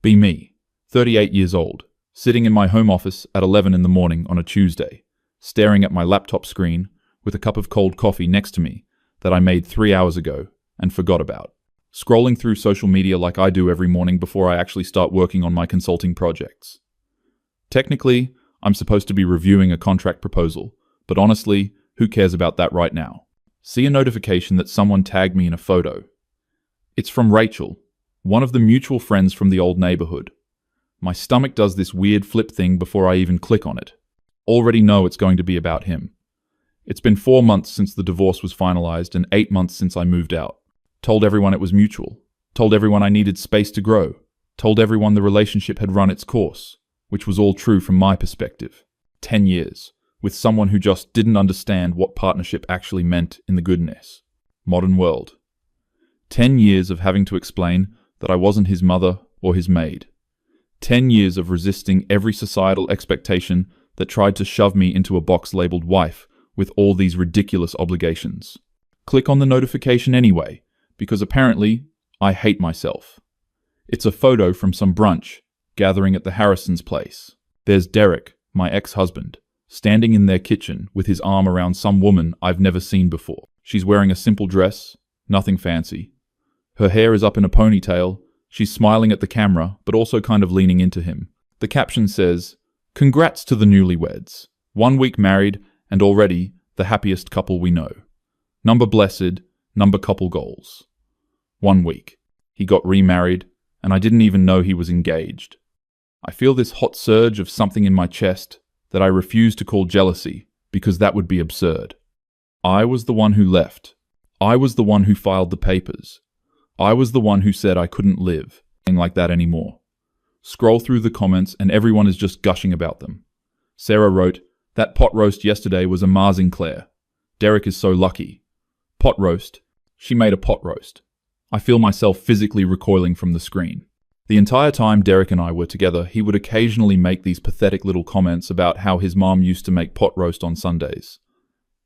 Be me, 38 years old, sitting in my home office at 11 in the morning on a Tuesday, staring at my laptop screen with a cup of cold coffee next to me that I made 3 hours ago and forgot about. Scrolling through social media like I do every morning before I actually start working on my consulting projects. Technically, I'm supposed to be reviewing a contract proposal, but honestly, who cares about that right now? See a notification that someone tagged me in a photo. It's from Rachel, one of the mutual friends from the old neighborhood. My stomach does this weird flip thing before I even click on it. Already know it's going to be about him. It's been 4 months since the divorce was finalized and 8 months since I moved out. Told everyone it was mutual. Told everyone I needed space to grow. Told everyone the relationship had run its course, which was all true from my perspective. 10 years, with someone who just didn't understand what partnership actually meant in the goodness. Modern world. 10 years of having to explain that I wasn't his mother or his maid. 10 years of resisting every societal expectation that tried to shove me into a box labeled wife with all these ridiculous obligations. Click on the notification anyway, because apparently I hate myself. It's a photo from some brunch gathering at the Harrisons' place. There's Derek, my ex-husband, standing in their kitchen with his arm around some woman I've never seen before. She's wearing a simple dress, nothing fancy. Her hair is up in a ponytail. She's smiling at the camera, but also kind of leaning into him. The caption says, "Congrats to the newlyweds. 1 week married and already the happiest couple we know. Number blessed, number couple goals." 1 week. He got remarried, and I didn't even know he was engaged. I feel this hot surge of something in my chest that I refuse to call jealousy, because that would be absurd. I was the one who left. I was the one who filed the papers. I was the one who said I couldn't live like that anymore. Scroll through the comments and everyone is just gushing about them. Sarah wrote, "That pot roast yesterday was amazing, Claire. Derek is so lucky." Pot roast. She made a pot roast. I feel myself physically recoiling from the screen. The entire time Derek and I were together, he would occasionally make these pathetic little comments about how his mom used to make pot roast on Sundays.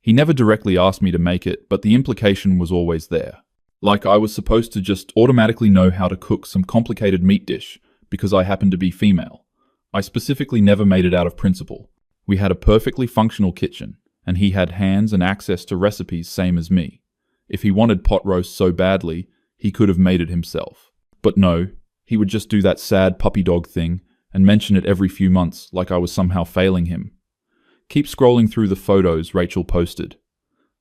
He never directly asked me to make it, but the implication was always there. Like I was supposed to just automatically know how to cook some complicated meat dish because I happened to be female. I specifically never made it out of principle. We had a perfectly functional kitchen, and he had hands and access to recipes same as me. If he wanted pot roast so badly, he could have made it himself. But no, he would just do that sad puppy dog thing and mention it every few months like I was somehow failing him. Keep scrolling through the photos Rachel posted.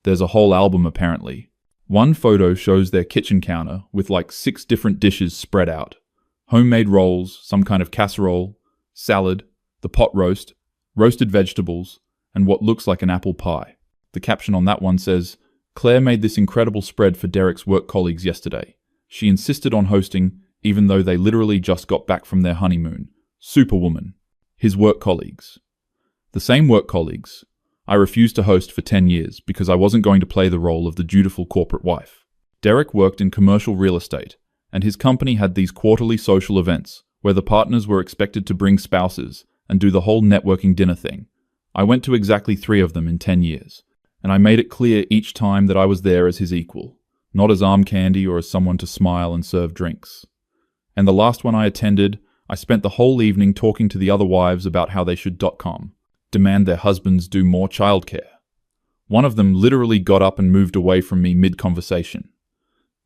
There's a whole album apparently. One photo shows their kitchen counter with like 6 different dishes spread out. Homemade rolls, some kind of casserole, salad, the pot roast, roasted vegetables, and what looks like an apple pie. The caption on that one says, "Claire made this incredible spread for Derek's work colleagues yesterday. She insisted on hosting even though they literally just got back from their honeymoon. Superwoman." His work colleagues. The same work colleagues. I refused to host for 10 years because I wasn't going to play the role of the dutiful corporate wife. Derek worked in commercial real estate, and his company had these quarterly social events where the partners were expected to bring spouses and do the whole networking dinner thing. I went to exactly 3 of them in 10 years, and I made it clear each time that I was there as his equal, not as arm candy or as someone to smile and serve drinks. And the last one I attended, I spent the whole evening talking to the other wives about how they should demand their husbands do more childcare. One of them literally got up and moved away from me mid-conversation.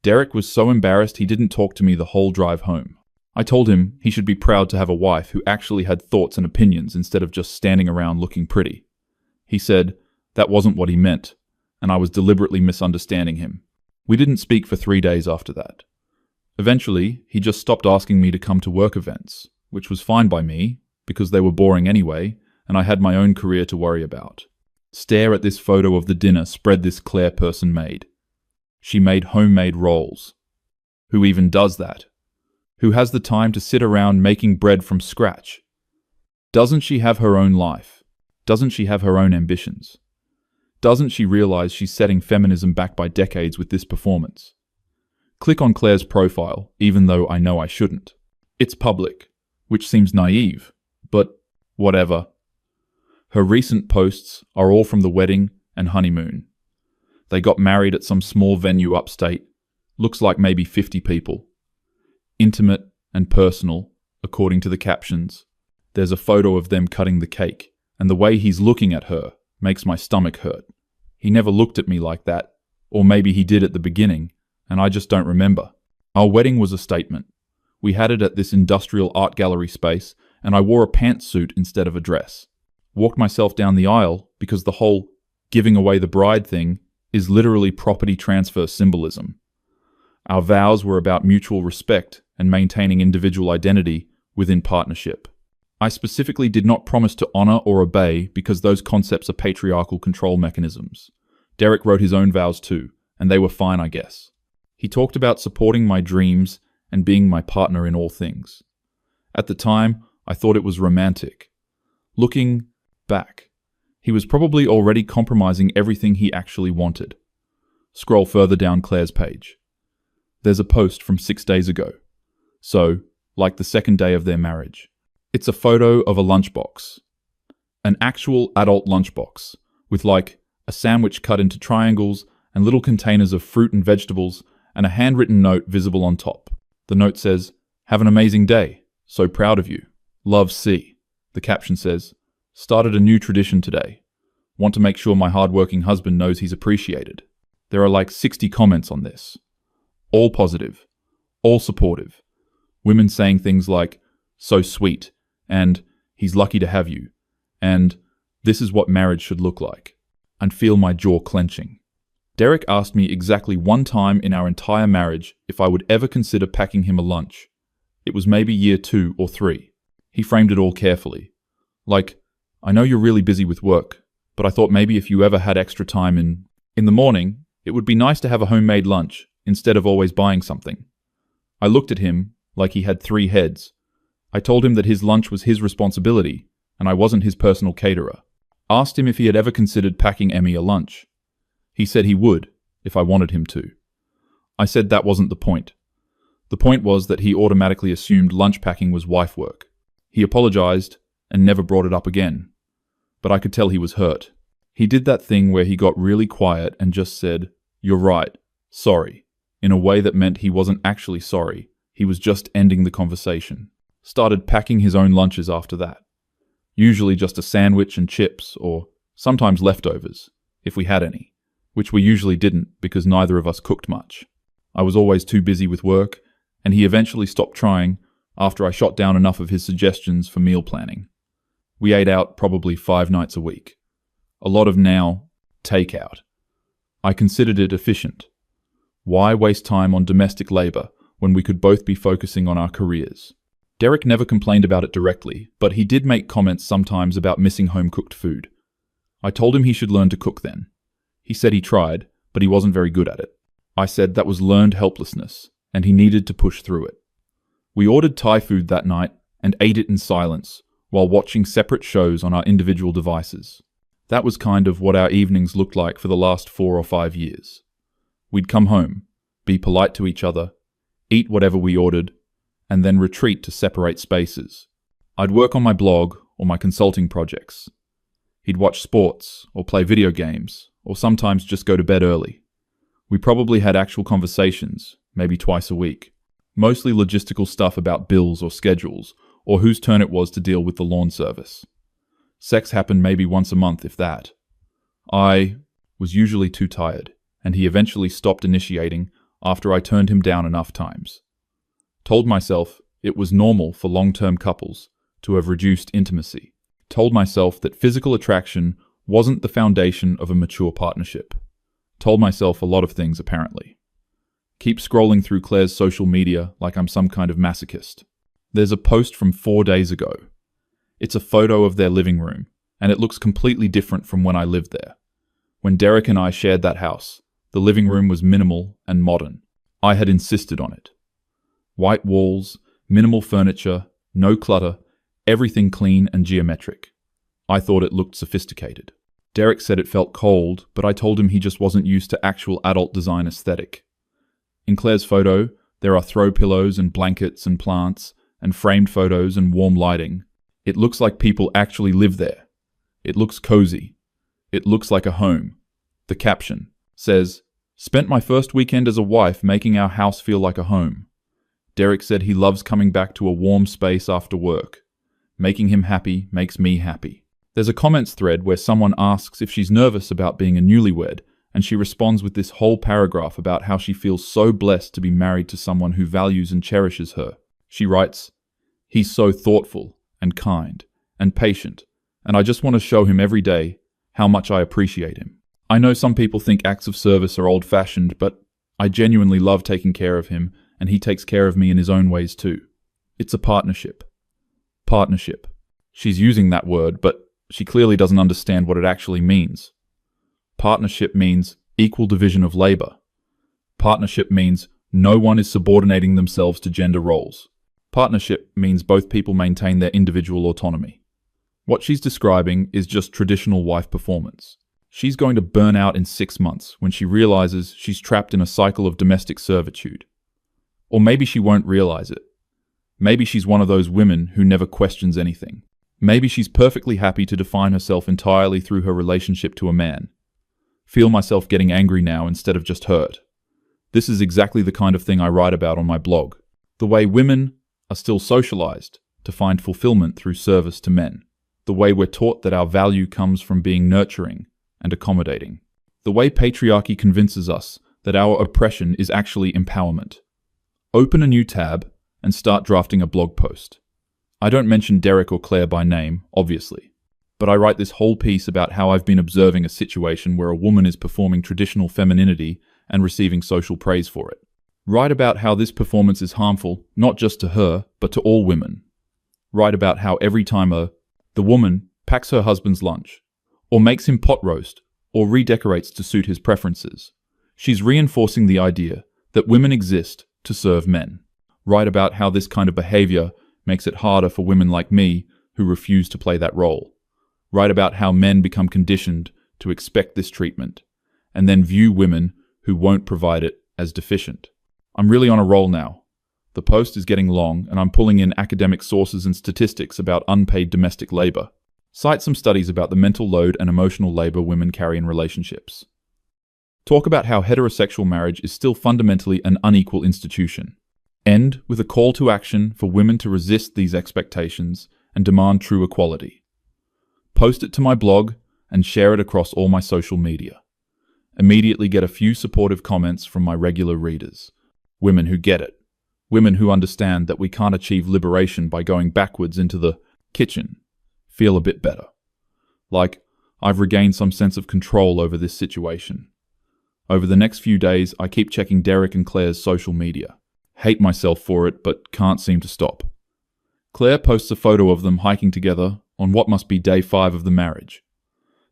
Derek was so embarrassed he didn't talk to me the whole drive home. I told him he should be proud to have a wife who actually had thoughts and opinions instead of just standing around looking pretty. He said that wasn't what he meant, and I was deliberately misunderstanding him. We didn't speak for 3 days after that. Eventually, he just stopped asking me to come to work events, which was fine by me, because they were boring anyway, and I had my own career to worry about. Stare at this photo of the dinner spread this Claire person made. She made homemade rolls. Who even does that? Who has the time to sit around making bread from scratch? Doesn't she have her own life? Doesn't she have her own ambitions? Doesn't she realize she's setting feminism back by decades with this performance? Click on Claire's profile, even though I know I shouldn't. It's public, which seems naive, but whatever. Her recent posts are all from the wedding and honeymoon. They got married at some small venue upstate. Looks like maybe 50 people. Intimate and personal according to the captions. There's a photo of them cutting the cake, and the way he's looking at her makes my stomach hurt. He never looked at me like that, or maybe he did at the beginning, and I just don't remember. Our wedding was a statement. We had it at this industrial art gallery space, and I wore a pantsuit instead of a dress. Walked myself down the aisle because the whole giving away the bride thing is literally property transfer symbolism. Our vows were about mutual respect and maintaining individual identity within partnership. I specifically did not promise to honor or obey because those concepts are patriarchal control mechanisms. Derek wrote his own vows too, and they were fine, I guess. He talked about supporting my dreams and being my partner in all things. At the time, I thought it was romantic. Looking back, he was probably already compromising everything he actually wanted. Scroll further down Claire's page. There's a post from 6 days ago. So, like the second day of their marriage. It's a photo of a lunchbox. An actual adult lunchbox, with like a sandwich cut into triangles and little containers of fruit and vegetables and a handwritten note visible on top. The note says, "Have an amazing day. So proud of you. Love, C." The caption says, "Started a new tradition today. Want to make sure my hardworking husband knows he's appreciated." There are like 60 comments on this. All positive. All supportive. Women saying things like, "So sweet," and "He's lucky to have you," and "This is what marriage should look like," and feel my jaw clenching. Derek asked me exactly one time in our entire marriage if I would ever consider packing him a lunch. It was maybe year 2 or 3. He framed it all carefully. Like, "I know you're really busy with work, but I thought maybe if you ever had extra time in the morning, it would be nice to have a homemade lunch instead of always buying something." I looked at him like he had 3 heads. I told him that his lunch was his responsibility, and I wasn't his personal caterer. Asked him if he had ever considered packing Emmy a lunch. He said he would, if I wanted him to. I said that wasn't the point. The point was that he automatically assumed lunch packing was wife work. He apologized and never brought it up again. But I could tell he was hurt. He did that thing where he got really quiet and just said, "You're right, sorry," in a way that meant he wasn't actually sorry. He was just ending the conversation. Started packing his own lunches after that. Usually just a sandwich and chips, or sometimes leftovers, if we had any, which we usually didn't because neither of us cooked much. I was always too busy with work, and he eventually stopped trying after I shot down enough of his suggestions for meal planning. We ate out probably 5 nights a week. A lot of now, takeout. I considered it efficient. Why waste time on domestic labor when we could both be focusing on our careers? Derek never complained about it directly, but he did make comments sometimes about missing home-cooked food. I told him he should learn to cook then. He said he tried, but he wasn't very good at it. I said that was learned helplessness, and he needed to push through it. We ordered Thai food that night and ate it in silence, while watching separate shows on our individual devices. That was kind of what our evenings looked like for the last 4 or 5 years. We'd come home, be polite to each other, eat whatever we ordered, and then retreat to separate spaces. I'd work on my blog or my consulting projects. He'd watch sports or play video games, or sometimes just go to bed early. We probably had actual conversations, maybe twice a week. Mostly logistical stuff about bills or schedules, or whose turn it was to deal with the lawn service. Sex happened maybe once a month, if that. I was usually too tired, and he eventually stopped initiating after I turned him down enough times. Told myself it was normal for long-term couples to have reduced intimacy. Told myself that physical attraction wasn't the foundation of a mature partnership. Told myself a lot of things, apparently. Keep scrolling through Claire's social media like I'm some kind of masochist. There's a post from 4 days ago. It's a photo of their living room, and it looks completely different from when I lived there. When Derek and I shared that house, the living room was minimal and modern. I had insisted on it. White walls, minimal furniture, no clutter, everything clean and geometric. I thought it looked sophisticated. Derek said it felt cold, but I told him he just wasn't used to actual adult design aesthetic. In Claire's photo, there are throw pillows and blankets and plants, and framed photos and warm lighting. It looks like people actually live there. It looks cozy. It looks like a home. The caption says, "Spent my first weekend as a wife making our house feel like a home. Derek said he loves coming back to a warm space after work. Making him happy makes me happy. There's a comments thread where someone asks if she's nervous about being a newlywed, and she responds with this whole paragraph about how she feels so blessed to be married to someone who values and cherishes her. She writes, "He's so thoughtful and kind and patient, and I just want to show him every day how much I appreciate him. I know some people think acts of service are old-fashioned, but I genuinely love taking care of him, and he takes care of me in his own ways too. It's a partnership." Partnership. She's using that word, but she clearly doesn't understand what it actually means. Partnership means equal division of labor. Partnership means no one is subordinating themselves to gender roles. Partnership means both people maintain their individual autonomy. What she's describing is just traditional wife performance. She's going to burn out in 6 months when she realizes she's trapped in a cycle of domestic servitude. Or maybe she won't realize it. Maybe she's one of those women who never questions anything. Maybe she's perfectly happy to define herself entirely through her relationship to a man. Feel myself getting angry now instead of just hurt. This is exactly the kind of thing I write about on my blog. The way women are still socialized to find fulfillment through service to men. The way we're taught that our value comes from being nurturing and accommodating. The way patriarchy convinces us that our oppression is actually empowerment. Open a new tab and start drafting a blog post. I don't mention Derek or Claire by name, obviously, but I write this whole piece about how I've been observing a situation where a woman is performing traditional femininity and receiving social praise for it. Write about how this performance is harmful, not just to her, but to all women. Write about how every time the woman packs her husband's lunch, or makes him pot roast, or redecorates to suit his preferences, she's reinforcing the idea that women exist to serve men. Write about how this kind of behavior makes it harder for women like me who refuse to play that role. Write about how men become conditioned to expect this treatment, and then view women who won't provide it as deficient. I'm really on a roll now. The post is getting long, and I'm pulling in academic sources and statistics about unpaid domestic labor. Cite some studies about the mental load and emotional labor women carry in relationships. Talk about how heterosexual marriage is still fundamentally an unequal institution. End with a call to action for women to resist these expectations and demand true equality. Post it to my blog and share it across all my social media. Immediately get a few supportive comments from my regular readers. Women who get it. Women who understand that we can't achieve liberation by going backwards into the kitchen. Feel a bit better. Like, I've regained some sense of control over this situation. Over the next few days, I keep checking Derek and Claire's social media. Hate myself for it, but can't seem to stop. Claire posts a photo of them hiking together on what must be day 5 of the marriage.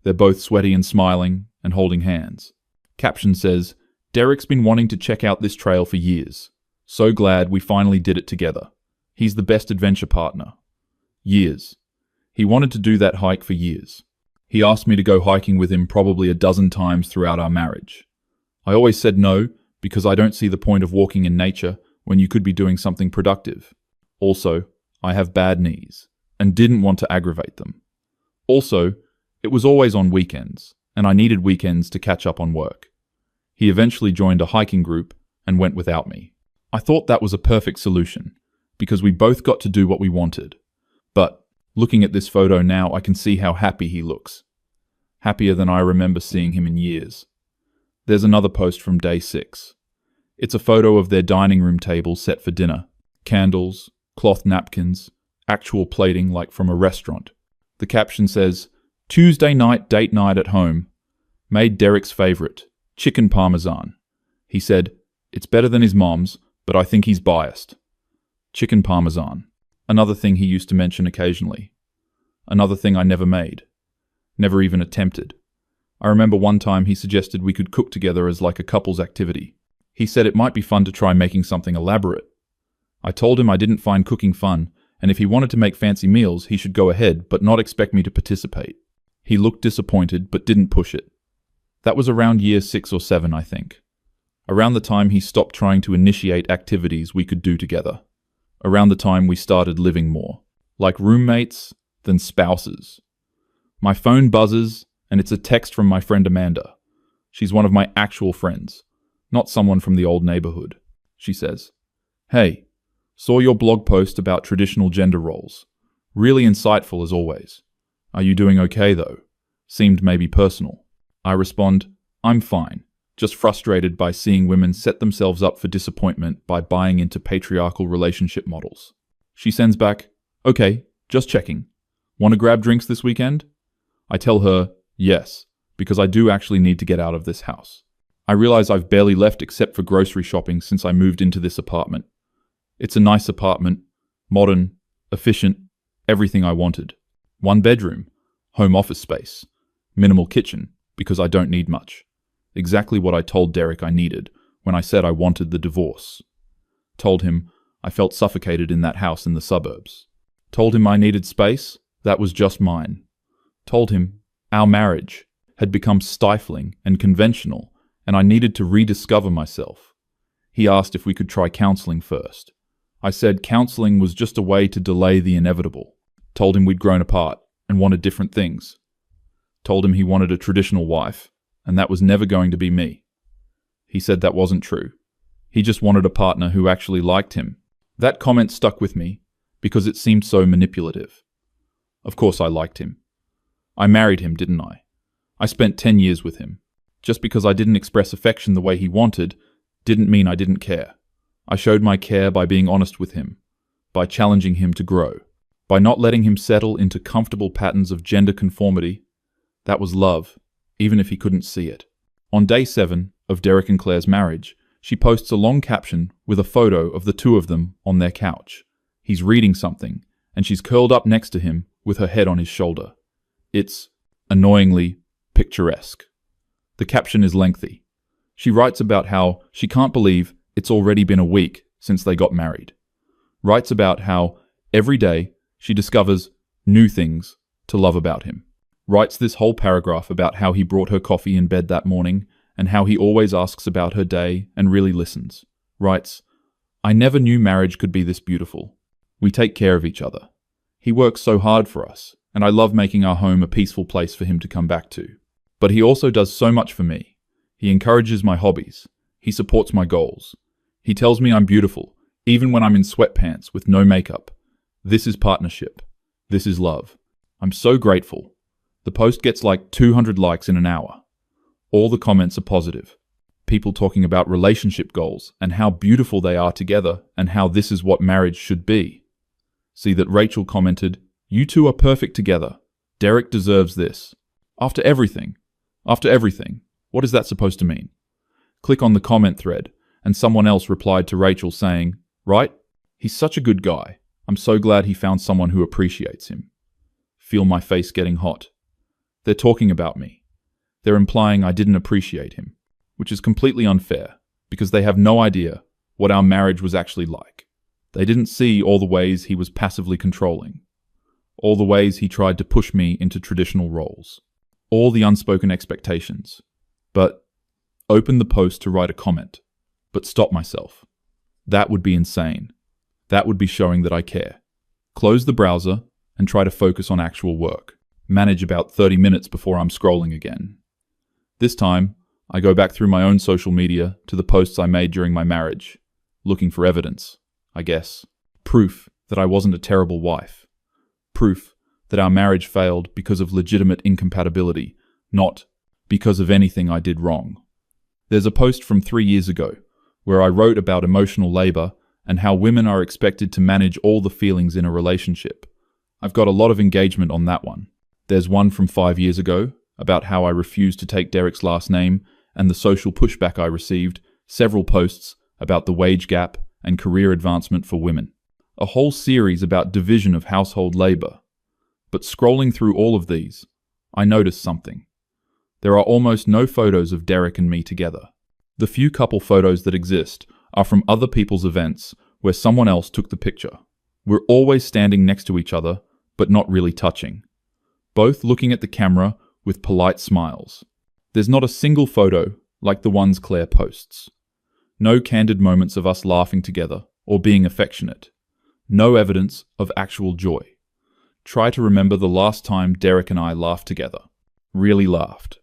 They're both sweaty and smiling and holding hands. Caption says, "Derek's been wanting to check out this trail for years. So glad we finally did it together. He's the best adventure partner." Years. He wanted to do that hike for years. He asked me to go hiking with him probably a dozen times throughout our marriage. I always said no, because I don't see the point of walking in nature when you could be doing something productive. Also, I have bad knees, and didn't want to aggravate them. Also, it was always on weekends, and I needed weekends to catch up on work. He eventually joined a hiking group and went without me. I thought that was a perfect solution, because we both got to do what we wanted. But, looking at this photo now, I can see how happy he looks. Happier than I remember seeing him in years. There's another post from day 6. It's a photo of their dining room table set for dinner. Candles, cloth napkins, actual plating like from a restaurant. The caption says, "Tuesday night date night at home. Made Derek's favorite, chicken parmesan. He said, it's better than his mom's, but I think he's biased." Chicken parmesan. Another thing he used to mention occasionally. Another thing I never made. Never even attempted. I remember one time he suggested we could cook together as like a couple's activity. He said it might be fun to try making something elaborate. I told him I didn't find cooking fun, and if he wanted to make fancy meals, he should go ahead, but not expect me to participate. He looked disappointed, but didn't push it. That was around year 6 or 7, I think. Around the time he stopped trying to initiate activities we could do together. Around the time we started living more. Like roommates, then spouses. My phone buzzes, and it's a text from my friend Amanda. She's one of my actual friends, not someone from the old neighborhood. She says, "Hey, Saw your blog post about traditional gender roles. Really insightful as always. Are you doing okay though? Seemed maybe personal. I respond, I'm fine, just frustrated by seeing women set themselves up for disappointment by buying into patriarchal relationship models. She sends back, okay, just checking. Want to grab drinks this weekend? I tell her, yes, because I do actually need to get out of this house. I realize I've barely left except for grocery shopping since I moved into this apartment. It's a nice apartment, modern, efficient, everything I wanted. 1 bedroom, home office space, minimal kitchen, because I don't need much. Exactly what I told Derek I needed when I said I wanted the divorce. Told him I felt suffocated in that house in the suburbs. Told him I needed space, that was just mine. Told him our marriage had become stifling and conventional and I needed to rediscover myself. He asked if we could try counseling first. I said counseling was just a way to delay the inevitable. Told him we'd grown apart and wanted different things. Told him he wanted a traditional wife, and that was never going to be me. He said that wasn't true. He just wanted a partner who actually liked him. That comment stuck with me because it seemed so manipulative. Of course I liked him. I married him, didn't I? I spent 10 years with him. Just because I didn't express affection the way he wanted, didn't mean I didn't care. I showed my care by being honest with him, by challenging him to grow, by not letting him settle into comfortable patterns of gender conformity. That was love, even if he couldn't see it. On day 7 of Derek and Claire's marriage, she posts a long caption with a photo of the two of them on their couch. He's reading something, and she's curled up next to him with her head on his shoulder. It's annoyingly picturesque. The caption is lengthy. She writes about how she can't believe it's already been a week since they got married. Writes about how every day she discovers new things to love about him. Writes this whole paragraph about how he brought her coffee in bed that morning and how he always asks about her day and really listens. Writes, I never knew marriage could be this beautiful. We take care of each other. He works so hard for us, and I love making our home a peaceful place for him to come back to. But he also does so much for me. He encourages my hobbies. He supports my goals. He tells me I'm beautiful, even when I'm in sweatpants with no makeup. This is partnership. This is love. I'm so grateful. The post gets like 200 likes in an hour. All the comments are positive. People talking about relationship goals and how beautiful they are together and how this is what marriage should be. See that Rachel commented, you two are perfect together. Derek deserves this. After everything, what is that supposed to mean? Click on the comment thread, and someone else replied to Rachel saying, right? He's such a good guy. I'm so glad he found someone who appreciates him. Feel my face getting hot. They're talking about me. They're implying I didn't appreciate him, which is completely unfair, because they have no idea what our marriage was actually like. They didn't see all the ways he was passively controlling, all the ways he tried to push me into traditional roles, all the unspoken expectations. But open the post to write a comment, but stop myself. That would be insane. That would be showing that I care. Close the browser and try to focus on actual work. Manage about 30 minutes before I'm scrolling again. This time, I go back through my own social media to the posts I made during my marriage, looking for evidence, I guess. Proof that I wasn't a terrible wife. Proof that our marriage failed because of legitimate incompatibility, not because of anything I did wrong. There's a post from 3 years ago where I wrote about emotional labor and how women are expected to manage all the feelings in a relationship. I've got a lot of engagement on that one. There's one from 5 years ago about how I refused to take Derek's last name and the social pushback I received, several posts about the wage gap and career advancement for women. A whole series about division of household labor. But scrolling through all of these, I noticed something. There are almost no photos of Derek and me together. The few couple photos that exist are from other people's events where someone else took the picture. We're always standing next to each other, but not really touching. Both looking at the camera with polite smiles. There's not a single photo like the ones Claire posts. No candid moments of us laughing together or being affectionate. No evidence of actual joy. Try to remember the last time Derek and I laughed together. Really laughed.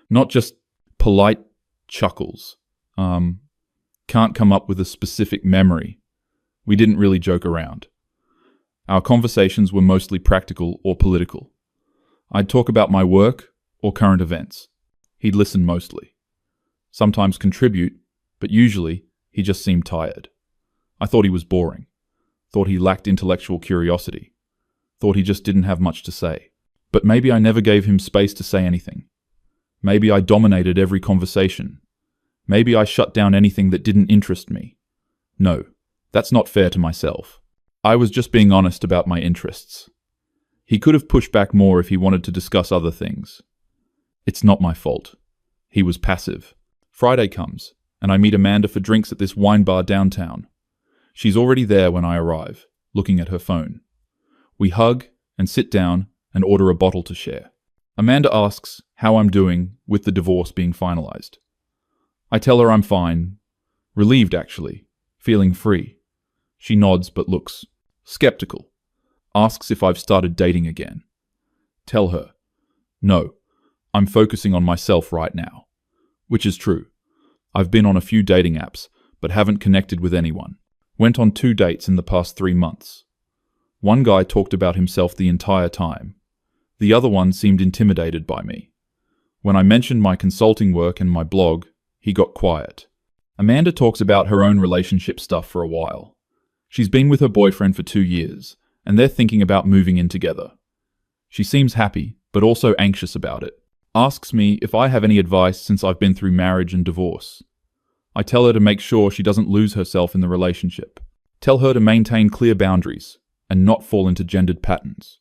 Not just polite chuckles. Can't come up with a specific memory. We didn't really joke around. Our conversations were mostly practical or political. I'd talk about my work or current events. He'd listen mostly. Sometimes contribute, but usually he just seemed tired. I thought he was boring. Thought he lacked intellectual curiosity. Thought he just didn't have much to say. But maybe I never gave him space to say anything. Maybe I dominated every conversation. Maybe I shut down anything that didn't interest me. No, that's not fair to myself. I was just being honest about my interests. He could have pushed back more if he wanted to discuss other things. It's not my fault. He was passive. Friday comes, and I meet Amanda for drinks at this wine bar downtown. She's already there when I arrive, looking at her phone. We hug and sit down and order a bottle to share. Amanda asks how I'm doing with the divorce being finalized. I tell her I'm fine. Relieved, actually. Feeling free. She nods but looks skeptical. Asks if I've started dating again. Tell her, no, I'm focusing on myself right now. Which is true. I've been on a few dating apps, but haven't connected with anyone. Went on 2 dates in the past 3 months. One guy talked about himself the entire time. The other one seemed intimidated by me. When I mentioned my consulting work and my blog, he got quiet. Amanda talks about her own relationship stuff for a while. She's been with her boyfriend for 2 years, and they're thinking about moving in together. She seems happy, but also anxious about it. Asks me if I have any advice since I've been through marriage and divorce. I tell her to make sure she doesn't lose herself in the relationship. Tell her to maintain clear boundaries and not fall into gendered patterns.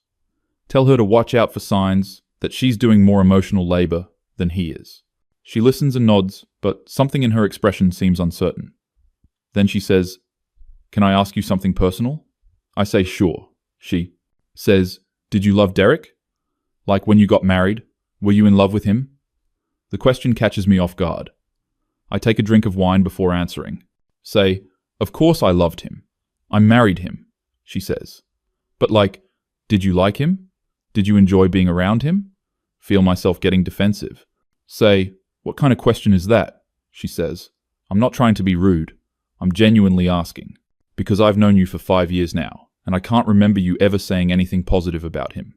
Tell her to watch out for signs that she's doing more emotional labor than he is. She listens and nods, but something in her expression seems uncertain. Then she says, "Can I ask you something personal?" I say, "Sure." She says, "Did you love Derek? Like when you got married, were you in love with him?" The question catches me off guard. I take a drink of wine before answering. Say, "Of course I loved him. I married him," she says. "But like, did you like him? Did you enjoy being around him?" Feel myself getting defensive. Say, "What kind of question is that?" she says. "I'm not trying to be rude. I'm genuinely asking. Because I've known you for 5 years now, and I can't remember you ever saying anything positive about him.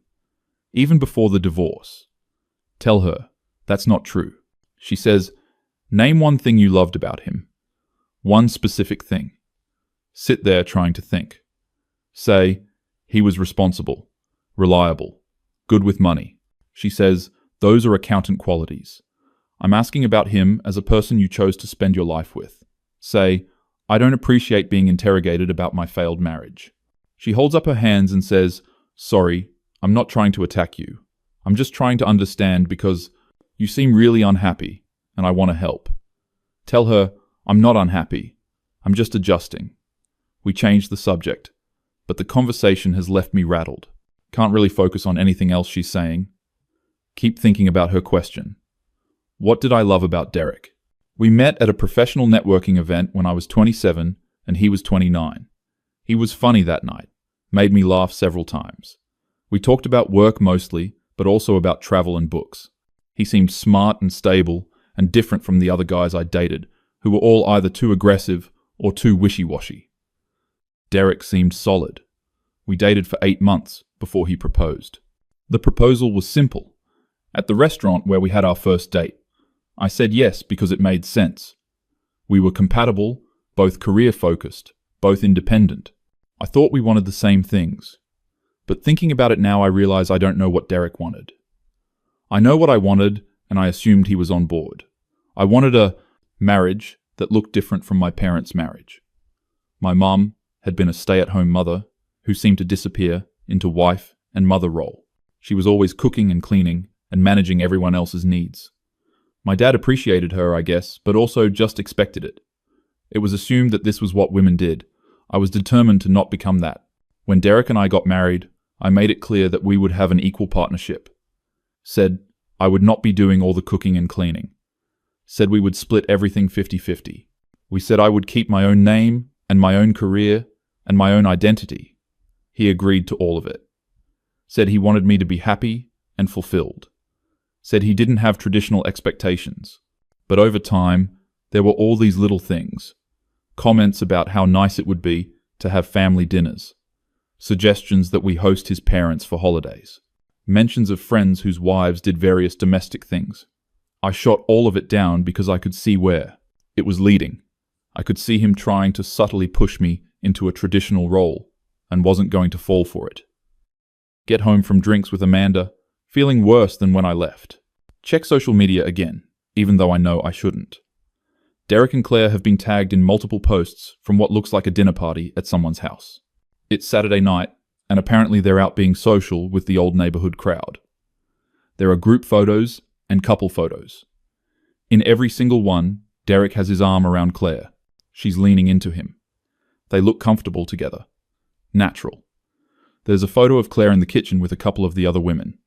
Even before the divorce." Tell her, that's not true. She says, "Name one thing you loved about him. One specific thing." Sit there trying to think. Say, "He was responsible, reliable, good with money." She says, "Those are accountant qualities. I'm asking about him as a person you chose to spend your life with." Say, "I don't appreciate being interrogated about my failed marriage." She holds up her hands and says, "Sorry, I'm not trying to attack you. I'm just trying to understand because you seem really unhappy and I want to help." Tell her, "I'm not unhappy. I'm just adjusting." We change the subject, but the conversation has left me rattled. Can't really focus on anything else she's saying. Keep thinking about her question. What did I love about Derek? We met at a professional networking event when I was 27 and he was 29. He was funny that night, made me laugh several times. We talked about work mostly, but also about travel and books. He seemed smart and stable and different from the other guys I dated, who were all either too aggressive or too wishy-washy. Derek seemed solid. We dated for 8 months before he proposed. The proposal was simple. At the restaurant where we had our first date, I said yes because it made sense. We were compatible, both career-focused, both independent. I thought we wanted the same things. But thinking about it now, I realize I don't know what Derek wanted. I know what I wanted, and I assumed he was on board. I wanted a marriage that looked different from my parents' marriage. My mum had been a stay-at-home mother who seemed to disappear into wife and mother role. She was always cooking and cleaning and managing everyone else's needs. My dad appreciated her, I guess, but also just expected it. It was assumed that this was what women did. I was determined to not become that. When Derek and I got married, I made it clear that we would have an equal partnership. Said I would not be doing all the cooking and cleaning. Said we would split everything 50-50. We said I would keep my own name and my own career and my own identity. He agreed to all of it. Said he wanted me to be happy and fulfilled. Said he didn't have traditional expectations. But over time, there were all these little things. Comments about how nice it would be to have family dinners, suggestions that we host his parents for holidays, mentions of friends whose wives did various domestic things. I shot all of it down because I could see where it was leading. I could see him trying to subtly push me into a traditional role and wasn't going to fall for it. Get home from drinks with Amanda, feeling worse than when I left. Check social media again, even though I know I shouldn't. Derek and Claire have been tagged in multiple posts from what looks like a dinner party at someone's house. It's Saturday night, and apparently they're out being social with the old neighborhood crowd. There are group photos and couple photos. In every single one, Derek has his arm around Claire. She's leaning into him. They look comfortable together. Natural. There's a photo of Claire in the kitchen with a couple of the other women.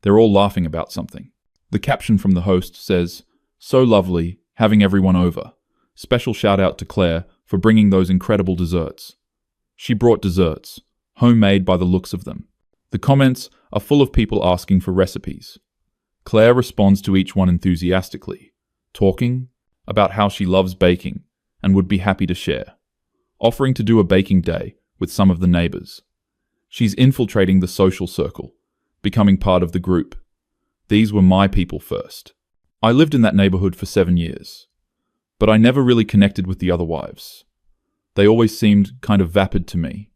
They're all laughing about something. The caption from the host says, "So lovely, having everyone over. Special shout out to Claire for bringing those incredible desserts." She brought desserts, homemade by the looks of them. The comments are full of people asking for recipes. Claire responds to each one enthusiastically, talking about how she loves baking and would be happy to share, offering to do a baking day with some of the neighbors. She's infiltrating the social circle, becoming part of the group. These were my people first. I lived in that neighborhood for 7 years, but I never really connected with the other wives. They always seemed kind of vapid to me,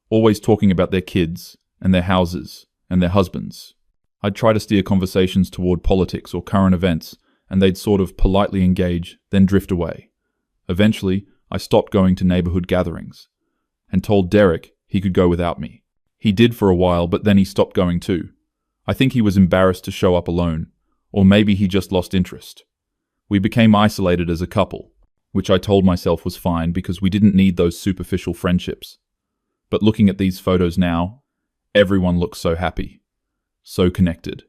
always talking about their kids and their houses and their husbands. I'd try to steer conversations toward politics or current events, and they'd sort of politely engage, then drift away. Eventually, I stopped going to neighborhood gatherings and told Derek he could go without me. He did for a while, but then he stopped going too. I think he was embarrassed to show up alone, or maybe he just lost interest. We became isolated as a couple, which I told myself was fine because we didn't need those superficial friendships. But looking at these photos now, everyone looks so happy, so connected.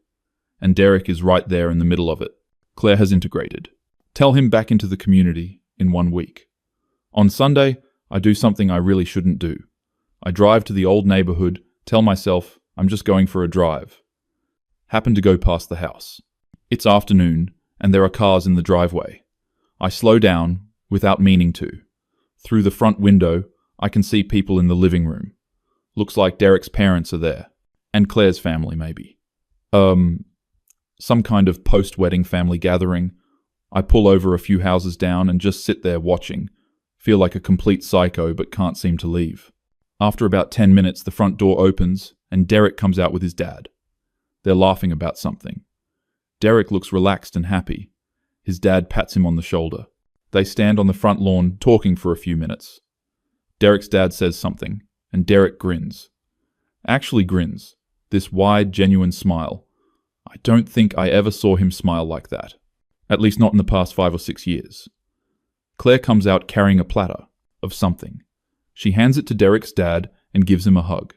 And Derek is right there in the middle of it. Claire has integrated. Tell him back into the community in 1 week. On Sunday, I do something I really shouldn't do. I drive to the old neighborhood, tell myself I'm just going for a drive. Happen to go past the house. It's afternoon, and there are cars in the driveway. I slow down, without meaning to. Through the front window, I can see people in the living room. Looks like Derek's parents are there. And Claire's family, maybe. Some kind of post-wedding family gathering. I pull over a few houses down and just sit there watching. Feel like a complete psycho, but can't seem to leave. After about 10 minutes, the front door opens, and Derek comes out with his dad. They're laughing about something. Derek looks relaxed and happy. His dad pats him on the shoulder. They stand on the front lawn, talking for a few minutes. Derek's dad says something, and Derek grins. Actually grins. This wide, genuine smile. I don't think I ever saw him smile like that. At least not in the past 5 or 6 years. Claire comes out carrying a platter of something. She hands it to Derek's dad and gives him a hug.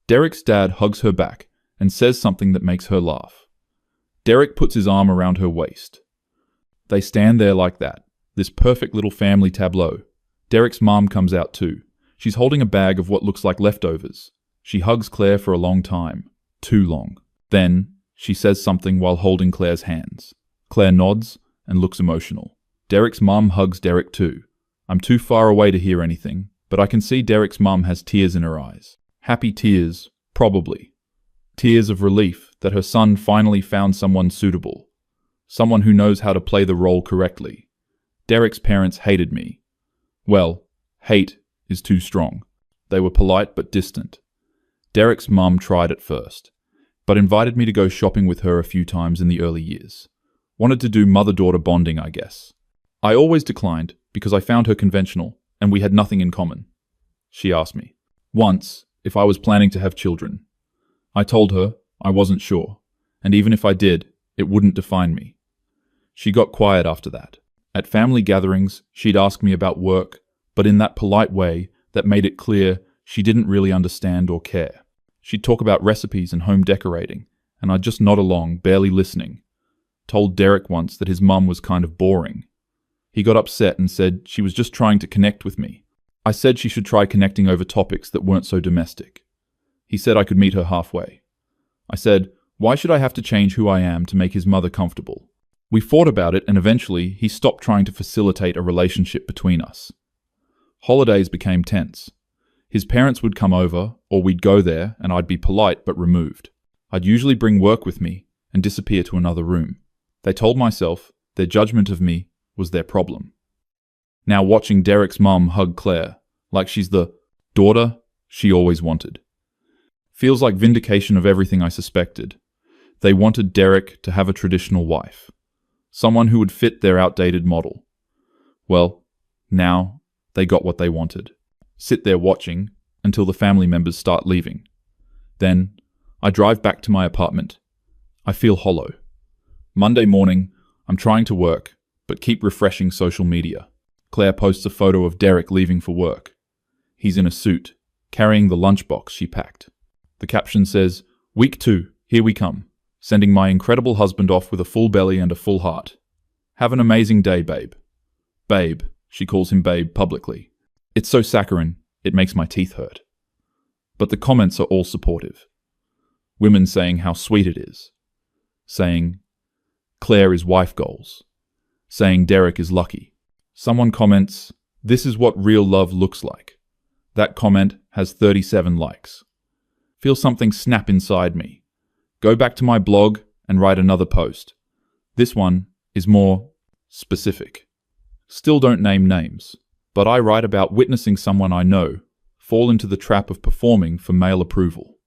Derek's dad hugs her back and says something that makes her laugh. Derek puts his arm around her waist. They stand there like that, this perfect little family tableau. Derek's mom comes out too. She's holding a bag of what looks like leftovers. She hugs Claire for a long time. Too long. Then, she says something while holding Claire's hands. Claire nods and looks emotional. Derek's mom hugs Derek too. I'm too far away to hear anything, but I can see Derek's mom has tears in her eyes. Happy tears, probably. Tears of relief that her son finally found someone suitable. Someone who knows how to play the role correctly. Derek's parents hated me. Well, hate is too strong. They were polite but distant. Derek's mum tried at first, but invited me to go shopping with her a few times in the early years. Wanted to do mother-daughter bonding, I guess. I always declined because I found her conventional and we had nothing in common. She asked me once if I was planning to have children. I told her I wasn't sure, and even if I did, it wouldn't define me. She got quiet after that. At family gatherings, she'd ask me about work, but in that polite way that made it clear she didn't really understand or care. She'd talk about recipes and home decorating, and I'd just nod along, barely listening. Told Derek once that his mum was kind of boring. He got upset and said she was just trying to connect with me. I said she should try connecting over topics that weren't so domestic. He said I could meet her halfway. I said, why should I have to change who I am to make his mother comfortable? We fought about it, and eventually he stopped trying to facilitate a relationship between us. Holidays became tense. His parents would come over, or we'd go there, and I'd be polite but removed. I'd usually bring work with me and disappear to another room. They told myself their judgment of me was their problem. Now watching Derek's mum hug Claire, like she's the daughter she always wanted. Feels like vindication of everything I suspected. They wanted Derek to have a traditional wife. Someone who would fit their outdated model. Well, now they got what they wanted. Sit there watching until the family members start leaving. Then, I drive back to my apartment. I feel hollow. Monday morning, I'm trying to work, but keep refreshing social media. Claire posts a photo of Derek leaving for work. He's in a suit, carrying the lunchbox she packed. The caption says, "Week 2, here we come. Sending my incredible husband off with a full belly and a full heart. Have an amazing day, babe." Babe, she calls him babe publicly. It's so saccharine, it makes my teeth hurt. But the comments are all supportive. Women saying how sweet it is. Saying, Claire is wife goals. Saying Derek is lucky. Someone comments, "This is what real love looks like." That comment has 37 likes. Feel something snap inside me. Go back to my blog and write another post. This one is more specific. Still don't name names, but I write about witnessing someone I know fall into the trap of performing for male approval.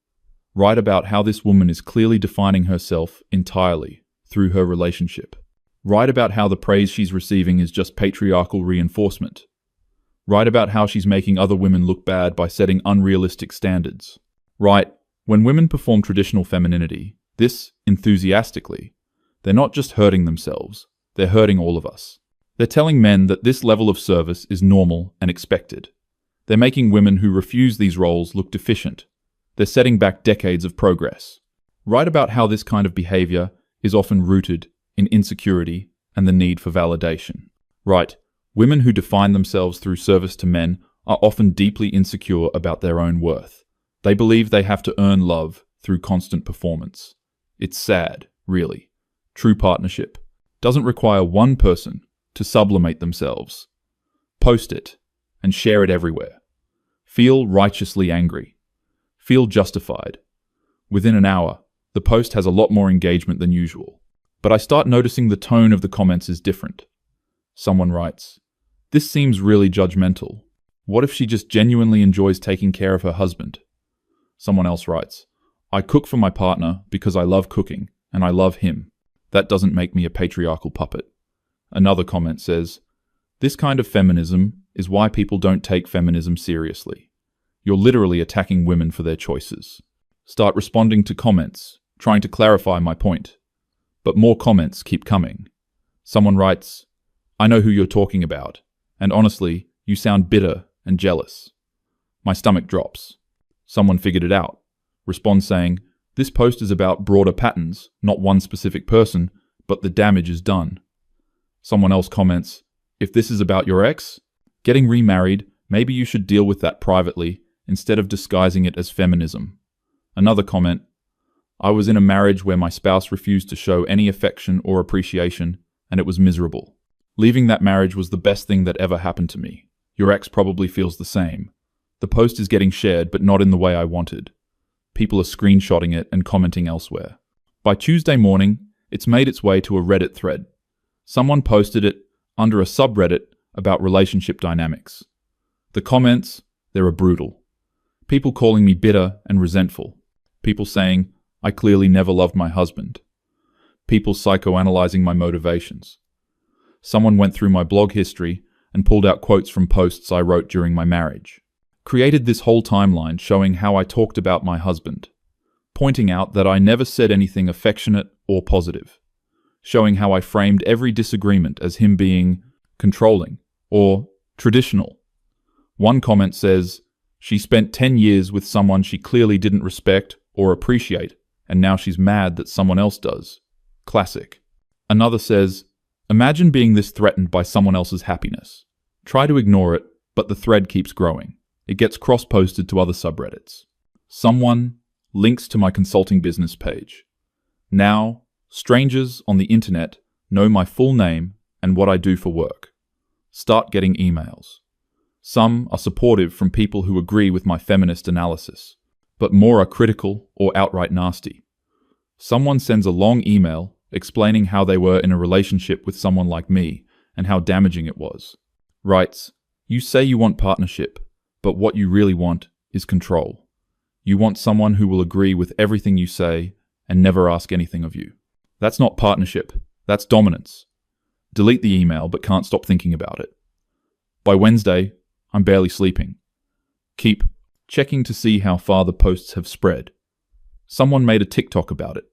Write about how this woman is clearly defining herself entirely through her relationship. Write about how the praise she's receiving is just patriarchal reinforcement. Write about how she's making other women look bad by setting unrealistic standards. Write, when women perform traditional femininity, this enthusiastically, they're not just hurting themselves, they're hurting all of us. They're telling men that this level of service is normal and expected. They're making women who refuse these roles look deficient. They're setting back decades of progress. Write about how this kind of behavior is often rooted in insecurity and the need for validation. Write, women who define themselves through service to men are often deeply insecure about their own worth. They believe they have to earn love through constant performance. It's sad, really. True partnership doesn't require one person to sublimate themselves. Post it and share it everywhere. Feel righteously angry. Feel justified. Within an hour, the post has a lot more engagement than usual. But I start noticing the tone of the comments is different. Someone writes, "This seems really judgmental. What if she just genuinely enjoys taking care of her husband?" Someone else writes, "I cook for my partner because I love cooking and I love him. That doesn't make me a patriarchal puppet." Another comment says, "This kind of feminism is why people don't take feminism seriously. You're literally attacking women for their choices." Start responding to comments, trying to clarify my point. But more comments keep coming. Someone writes, "I know who you're talking about, and honestly, you sound bitter and jealous." My stomach drops. Someone figured it out. Responds saying, "This post is about broader patterns, not one specific person, but the damage is done." Someone else comments, "If this is about your ex, getting remarried, maybe you should deal with that privately instead of disguising it as feminism." Another comment, "I was in a marriage where my spouse refused to show any affection or appreciation, and it was miserable. Leaving that marriage was the best thing that ever happened to me. Your ex probably feels the same. The post is getting shared, but not in the way I wanted. People are screenshotting it and commenting elsewhere." By Tuesday morning, it's made its way to a Reddit thread. Someone posted it under a subreddit about relationship dynamics. The comments, they are brutal. People calling me bitter and resentful. People saying, "I clearly never loved my husband." People psychoanalyzing my motivations. Someone went through my blog history and pulled out quotes from posts I wrote during my marriage. Created this whole timeline showing how I talked about my husband, pointing out that I never said anything affectionate or positive, showing how I framed every disagreement as him being controlling or traditional. One comment says, "She spent 10 years with someone she clearly didn't respect or appreciate, and now she's mad that someone else does. Classic." Another says, "Imagine being this threatened by someone else's happiness. Try to ignore it, but the thread keeps growing. It gets cross-posted to other subreddits." Someone links to my consulting business page. Now, strangers on the internet know my full name and what I do for work. Start getting emails. Some are supportive from people who agree with my feminist analysis, but more are critical or outright nasty. Someone sends a long email explaining how they were in a relationship with someone like me and how damaging it was. Writes, "You say you want partnership, but what you really want is control. You want someone who will agree with everything you say and never ask anything of you. That's not partnership, that's dominance." Delete the email but can't stop thinking about it. By Wednesday, I'm barely sleeping. Keep checking to see how far the posts have spread. Someone made a TikTok about it.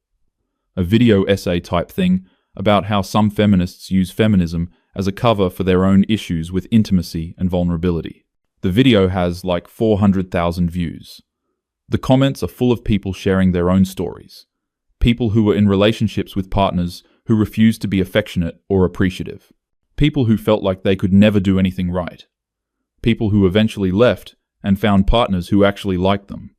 A video essay type thing about how some feminists use feminism as a cover for their own issues with intimacy and vulnerability. The video has like 400,000 views. The comments are full of people sharing their own stories. People who were in relationships with partners who refused to be affectionate or appreciative. People who felt like they could never do anything right. People who eventually left and found partners who actually liked them.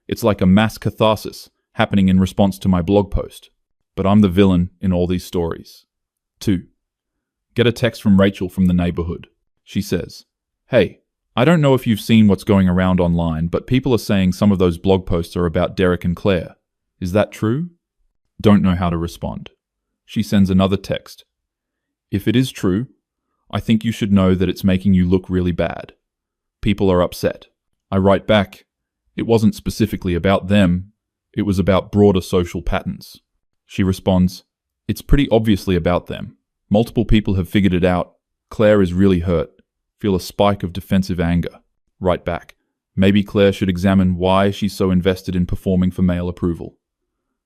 It's like a mass catharsis happening in response to my blog post. But I'm the villain in all these stories. 2. Get a text from Rachel from the neighborhood. She says, "Hey, I don't know if you've seen what's going around online, but people are saying some of those blog posts are about Derek and Claire. Is that true?" Don't know how to respond. She sends another text. "If it is true, I think you should know that it's making you look really bad. People are upset." I write back, "It wasn't specifically about them, it was about broader social patterns." She responds, "It's pretty obviously about them. Multiple people have figured it out. Claire is really hurt. Feel a spike of defensive anger." Write back, "Maybe Claire should examine why she's so invested in performing for male approval."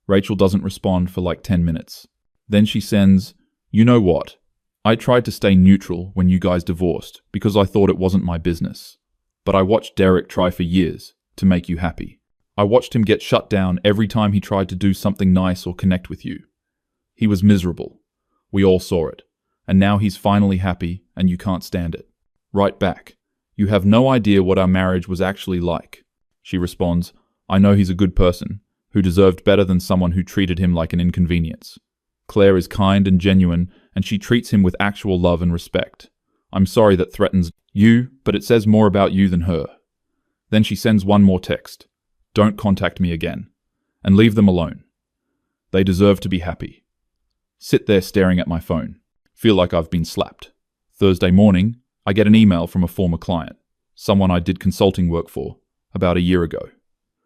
Rachel doesn't respond for like 10 minutes. Then she sends, "You know what? I tried to stay neutral when you guys divorced because I thought it wasn't my business. But I watched Derek try for years to make you happy. I watched him get shut down every time he tried to do something nice or connect with you. He was miserable. We all saw it. And now he's finally happy and you can't stand it." Write back, "You have no idea what our marriage was actually like." She responds, "I know he's a good person, who deserved better than someone who treated him like an inconvenience. Claire is kind and genuine, and she treats him with actual love and respect. I'm sorry that threatens you, but it says more about you than her." Then she sends one more text. "Don't contact me again. And leave them alone. They deserve to be happy." Sit there staring at my phone. Feel like I've been slapped. Thursday morning, I get an email from a former client, someone I did consulting work for, about a year ago.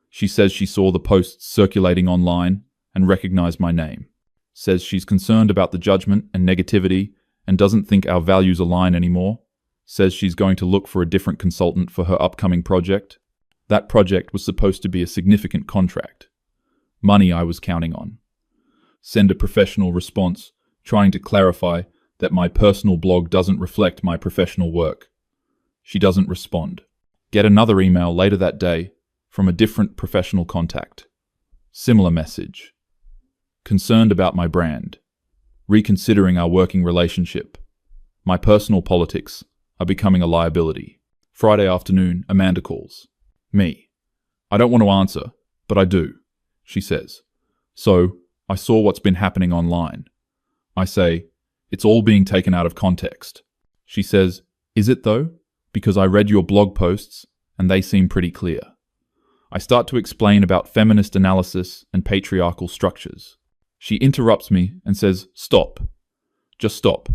She says she saw the posts circulating online and recognized my name. Says she's concerned about the judgment and negativity and doesn't think our values align anymore. Says she's going to look for a different consultant for her upcoming project. That project was supposed to be a significant contract. Money I was counting on. Send a professional response, trying to clarify that my personal blog doesn't reflect my professional work. She doesn't respond. Get another email later that day from a different professional contact. Similar message. Concerned about my brand. Reconsidering our working relationship. My personal politics are becoming a liability. Friday afternoon, Amanda calls. Me. I don't want to answer, but I do. She says, "So, I saw what's been happening online." I say, "It's all being taken out of context." She says, "Is it though? Because I read your blog posts and they seem pretty clear." I start to explain about feminist analysis and patriarchal structures. She interrupts me and says, "Stop. Just stop.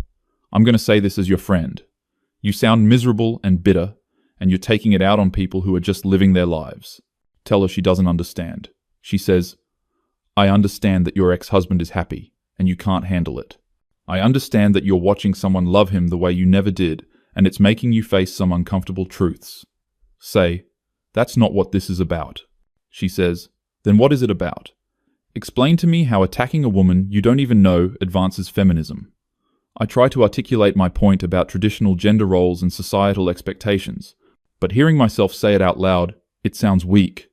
I'm going to say this as your friend. You sound miserable and bitter, and you're taking it out on people who are just living their lives." Tell her she doesn't understand. She says, "I understand that your ex-husband is happy, and you can't handle it. I understand that you're watching someone love him the way you never did, and it's making you face some uncomfortable truths." Say, "That's not what this is about." She says, "Then what is it about? Explain to me how attacking a woman you don't even know advances feminism." I try to articulate my point about traditional gender roles and societal expectations, but hearing myself say it out loud, it sounds weak.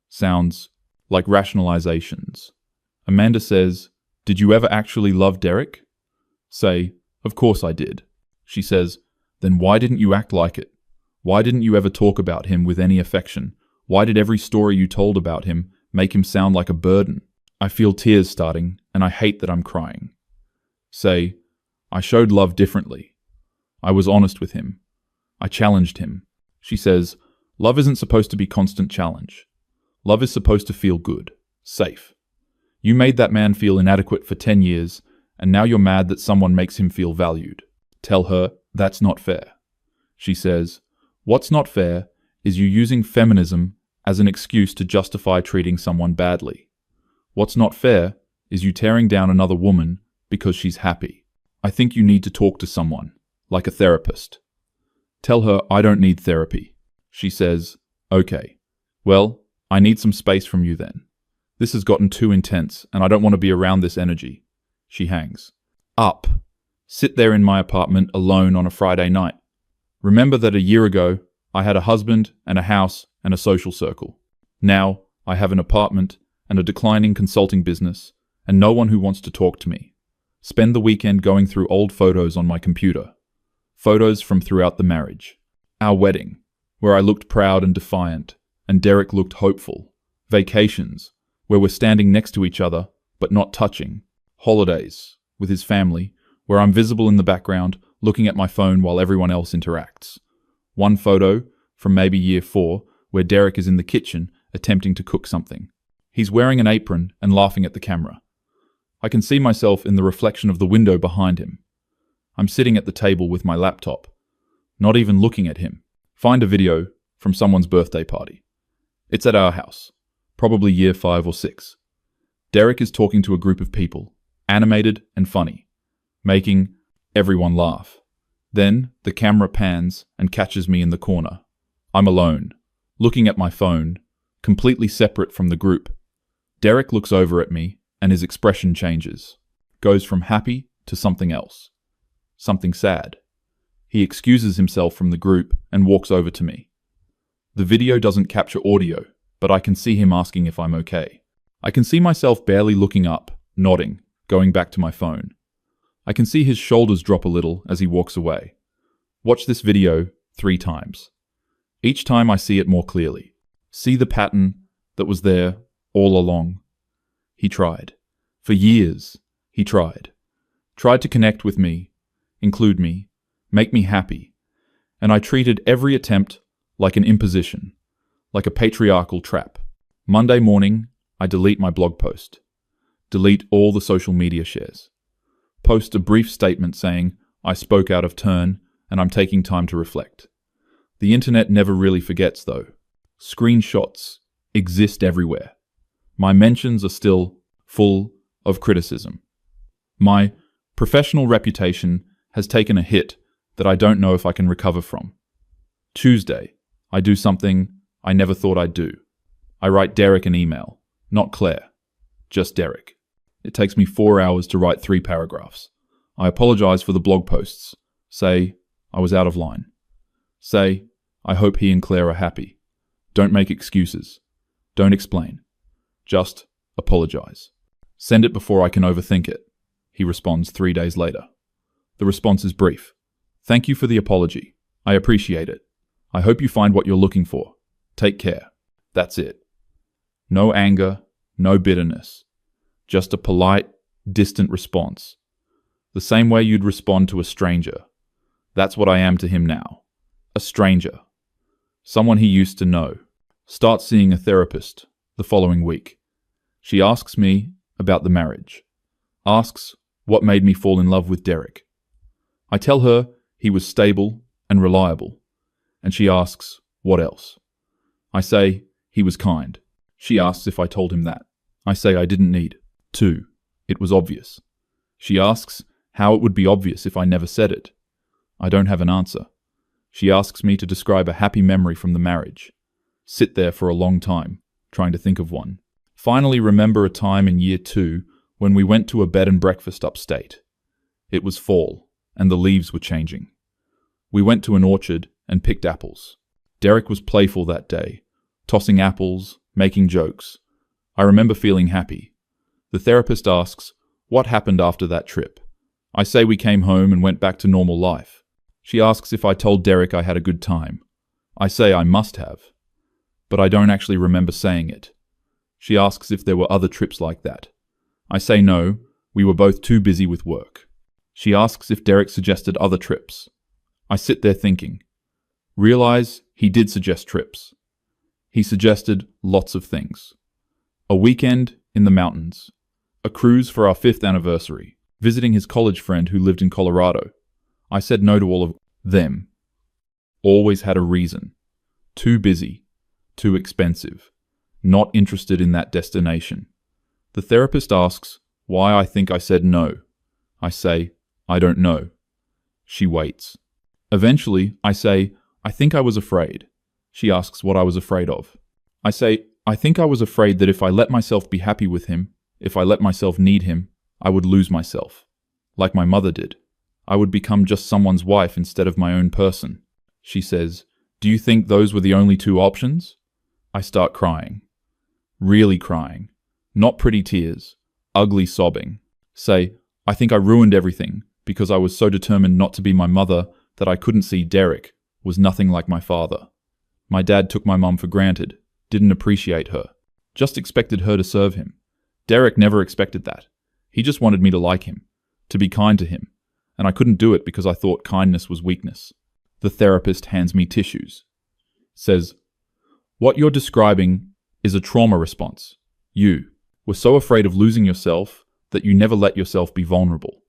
Sounds like rationalizations. Amanda says, "Did you ever actually love Derek?" Say, "Of course I did." She says, "Then why didn't you act like it? Why didn't you ever talk about him with any affection? Why did every story you told about him make him sound like a burden?" I feel tears starting, and I hate that I'm crying. Say, "I showed love differently. I was honest with him. I challenged him. She says, love isn't supposed to be constant challenge. Love is supposed to feel good, safe. You made that man feel inadequate for 10 years, and now you're mad that someone makes him feel valued. Tell her, that's not fair. She says, what's not fair is you using feminism as an excuse to justify treating someone badly. What's not fair is you tearing down another woman because she's happy. I think you need to talk to someone, like a therapist. Tell her I don't need therapy. She says, okay. Well, I need some space from you then. This has gotten too intense and I don't want to be around this energy. She hangs up. Sit there in my apartment alone on a Friday night. Remember that a year ago, I had a husband and a house and a social circle. Now, I have an apartment and a declining consulting business and no one who wants to talk to me. Spend the weekend going through old photos on my computer. Photos from throughout the marriage. Our wedding, where I looked proud and defiant, and Derek looked hopeful. Vacations, where we're standing next to each other, but not touching. Holidays, with his family, where I'm visible in the background, looking at my phone while everyone else interacts. One photo, from maybe year 4, where Derek is in the kitchen, attempting to cook something. He's wearing an apron and laughing at the camera. I can see myself in the reflection of the window behind him. I'm sitting at the table with my laptop, not even looking at him. Find a video from someone's birthday party. It's at our house, probably year 5 or 6. Derek is talking to a group of people, animated and funny, making everyone laugh. Then the camera pans and catches me in the corner. I'm alone, looking at my phone, completely separate from the group. Derek looks over at me and his expression changes, goes from happy to something else. Something sad. He excuses himself from the group and walks over to me. The video doesn't capture audio, but I can see him asking if I'm okay. I can see myself barely looking up, nodding, going back to my phone. I can see his shoulders drop a little as he walks away. Watch this video 3 times. Each time I see it more clearly. See the pattern that was there all along. He tried. For years, he tried. Tried to connect with me, include me, make me happy. And I treated every attempt like an imposition, like a patriarchal trap. Monday morning, I delete my blog post. Delete all the social media shares. Post a brief statement saying, I spoke out of turn and I'm taking time to reflect. The internet never really forgets though. Screenshots exist everywhere. My mentions are still full of criticism. My professional reputation has taken a hit that I don't know if I can recover from. Tuesday, I do something I never thought I'd do. I write Derek an email, not Claire, just Derek. It takes me 4 hours to write 3 paragraphs. I apologize for the blog posts. Say, I was out of line. Say, I hope he and Claire are happy. Don't make excuses. Don't explain. Just apologize. Send it before I can overthink it. He responds 3 days later. The response is brief. Thank you for the apology. I appreciate it. I hope you find what you're looking for. Take care. That's it. No anger, no bitterness. Just a polite, distant response. The same way you'd respond to a stranger. That's what I am to him now. A stranger. Someone he used to know. Start seeing a therapist the following week. She asks me about the marriage. Asks what made me fall in love with Derek. I tell her he was stable and reliable. And she asks, what else? I say, he was kind. She asks if I told him that. I say I didn't need to. It was obvious. She asks how it would be obvious if I never said it. I don't have an answer. She asks me to describe a happy memory from the marriage. Sit there for a long time, trying to think of one. Finally remember a time in year 2 when we went to a bed and breakfast upstate. It was fall, and the leaves were changing. We went to an orchard and picked apples. Derek was playful that day, tossing apples, making jokes. I remember feeling happy. The therapist asks, what happened after that trip? I say we came home and went back to normal life. She asks if I told Derek I had a good time. I say I must have, but I don't actually remember saying it. She asks if there were other trips like that. I say no, we were both too busy with work. She asks if Derek suggested other trips. I sit there thinking. Realize he did suggest trips. He suggested lots of things. A weekend in the mountains. A cruise for our 5th anniversary. Visiting his college friend who lived in Colorado. I said no to all of them. Always had a reason. Too busy. Too expensive. Not interested in that destination. The therapist asks why I think I said no. I say, I don't know. She waits. Eventually, I say, I think I was afraid. She asks what I was afraid of. I say, I think I was afraid that if I let myself be happy with him, if I let myself need him, I would lose myself. Like my mother did. I would become just someone's wife instead of my own person. She says, do you think those were the only 2 options? I start crying. Really crying. Not pretty tears. Ugly sobbing. Say, I think I ruined everything because I was so determined not to be my mother that I couldn't see Derek was nothing like my father. My dad took my mum for granted, didn't appreciate her, just expected her to serve him. Derek never expected that. He just wanted me to like him, to be kind to him, and I couldn't do it because I thought kindness was weakness. The therapist hands me tissues. Says, what you're describing is a trauma response. You were so afraid of losing yourself that you never let yourself be vulnerable.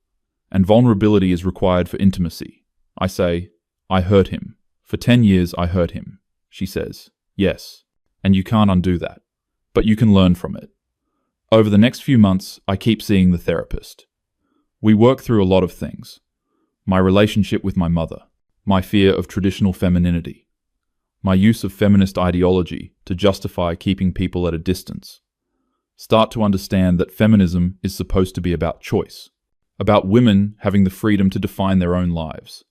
And vulnerability is required for intimacy. I say, I hurt him. For 10 years I hurt him. She says, yes, and you can't undo that, but you can learn from it. Over the next few months, I keep seeing the therapist. We work through a lot of things. My relationship with my mother, my fear of traditional femininity, my use of feminist ideology to justify keeping people at a distance. Start to understand that feminism is supposed to be about choice, about women having the freedom to define their own lives.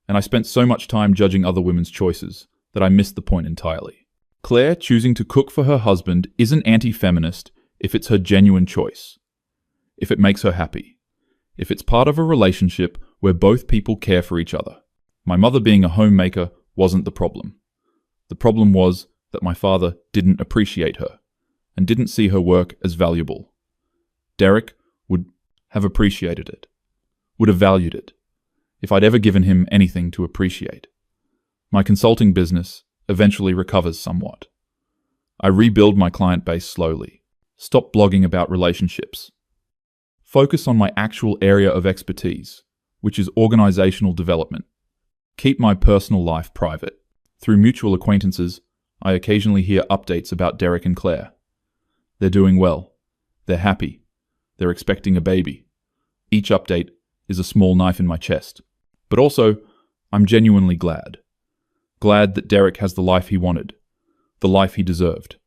And I spent so much time judging other women's choices that I missed the point entirely. Claire choosing to cook for her husband isn't anti-feminist if it's her genuine choice, if it makes her happy, if it's part of a relationship where both people care for each other. My mother being a homemaker wasn't the problem. The problem was that my father didn't appreciate her and didn't see her work as valuable. Derek would have appreciated it, would have valued it, if I'd ever given him anything to appreciate. My consulting business eventually recovers somewhat. I rebuild my client base slowly. Stop blogging about relationships. Focus on my actual area of expertise, which is organizational development. Keep my personal life private. Through mutual acquaintances, I occasionally hear updates about Derek and Claire. They're doing well. They're happy. They're expecting a baby. Each update is a small knife in my chest. But also, I'm genuinely glad. Glad that Derek has the life he wanted, the life he deserved,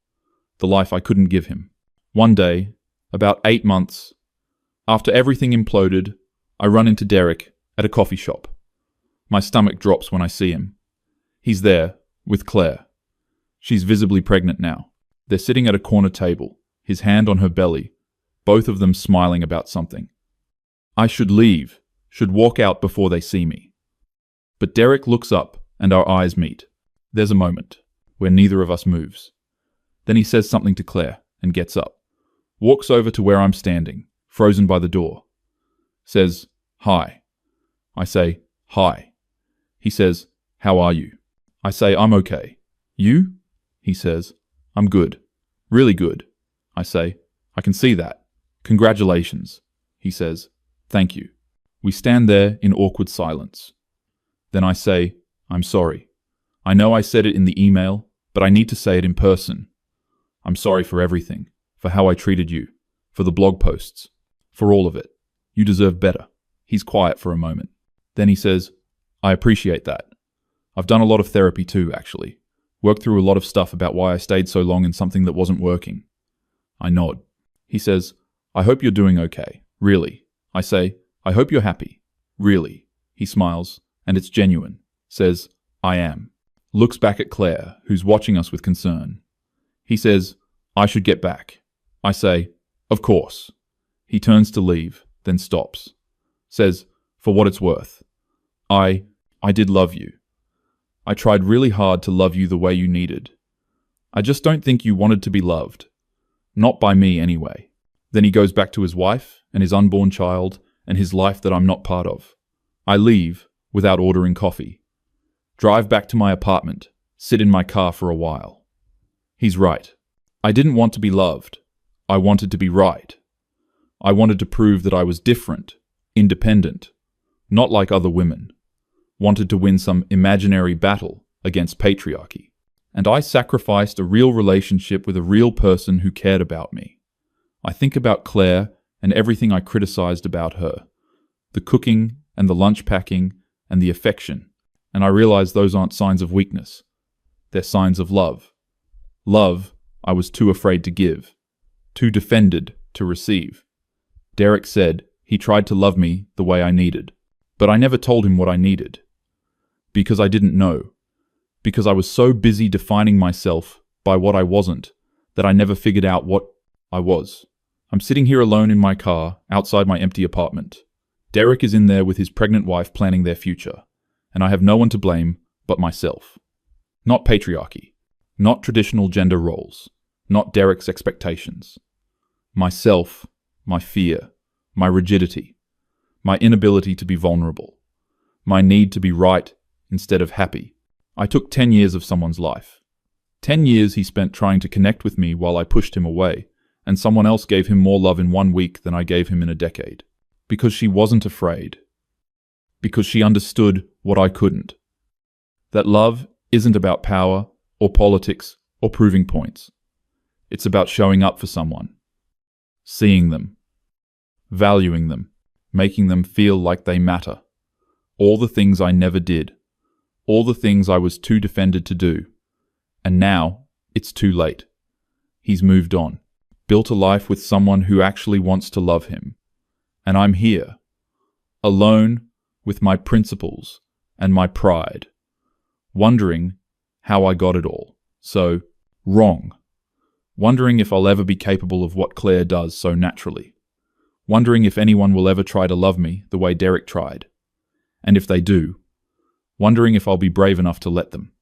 the life I couldn't give him. One day, about 8 months, after everything imploded, I run into Derek at a coffee shop. My stomach drops when I see him. He's there, with Claire. She's visibly pregnant now. They're sitting at a corner table, his hand on her belly, both of them smiling about something. I should leave, should walk out before they see me. But Derek looks up and our eyes meet. There's a moment where neither of us moves. Then he says something to Claire and gets up, walks over to where I'm standing, frozen by the door. Says, hi. I say, hi. He says, how are you? I say, I'm okay. You? He says, I'm good. Really good. I say, I can see that. Congratulations. He says, thank you. We stand there in awkward silence. Then I say, I'm sorry. I know I said it in the email, but I need to say it in person. I'm sorry for everything, for how I treated you, for the blog posts, for all of it. You deserve better. He's quiet for a moment. Then he says, I appreciate that. I've done a lot of therapy too, actually. Worked through a lot of stuff about why I stayed so long in something that wasn't working. I nod. He says, I hope you're doing okay. Really. I say, I hope you're happy. Really. He smiles, and it's genuine. Says, I am. Looks back at Claire, who's watching us with concern. He says, I should get back. I say, of course. He turns to leave, then stops. Says, for what it's worth. I did love you. I tried really hard to love you the way you needed. I just don't think you wanted to be loved. Not by me anyway. Then he goes back to his wife and his unborn child and his life that I'm not part of. I leave without ordering coffee. drive back to my apartment, sit in my car for a while. He's right. I didn't want to be loved. I wanted to be right. I wanted to prove that I was different, independent, not like other women. Wanted to win some imaginary battle against patriarchy. And I sacrificed a real relationship with a real person who cared about me. I think about Claire and everything I criticized about her. The cooking and the lunch packing and the affection. And I realize those aren't signs of weakness. They're signs of love. Love I was too afraid to give. Too defended to receive. Derek said he tried to love me the way I needed. But I never told him what I needed. Because I didn't know. Because I was so busy defining myself by what I wasn't that I never figured out what I was. I'm sitting here alone in my car, outside my empty apartment. Derek is in there with his pregnant wife planning their future, and I have no one to blame but myself. Not patriarchy, not traditional gender roles, not Derek's expectations. Myself, my fear, my rigidity, my inability to be vulnerable, my need to be right instead of happy. I took 10 years of someone's life. 10 years he spent trying to connect with me while I pushed him away, and someone else gave him more love in 1 week than I gave him in a decade. Because she wasn't afraid. Because she understood what I couldn't. That love isn't about power or politics or proving points. It's about showing up for someone. Seeing them. Valuing them. Making them feel like they matter. All the things I never did. All the things I was too defended to do. And now, it's too late. He's moved on. Built a life with someone who actually wants to love him. And I'm here, alone with my principles and my pride, wondering how I got it all so wrong, wondering if I'll ever be capable of what Claire does so naturally, wondering if anyone will ever try to love me the way Derek tried, and if they do, wondering if I'll be brave enough to let them.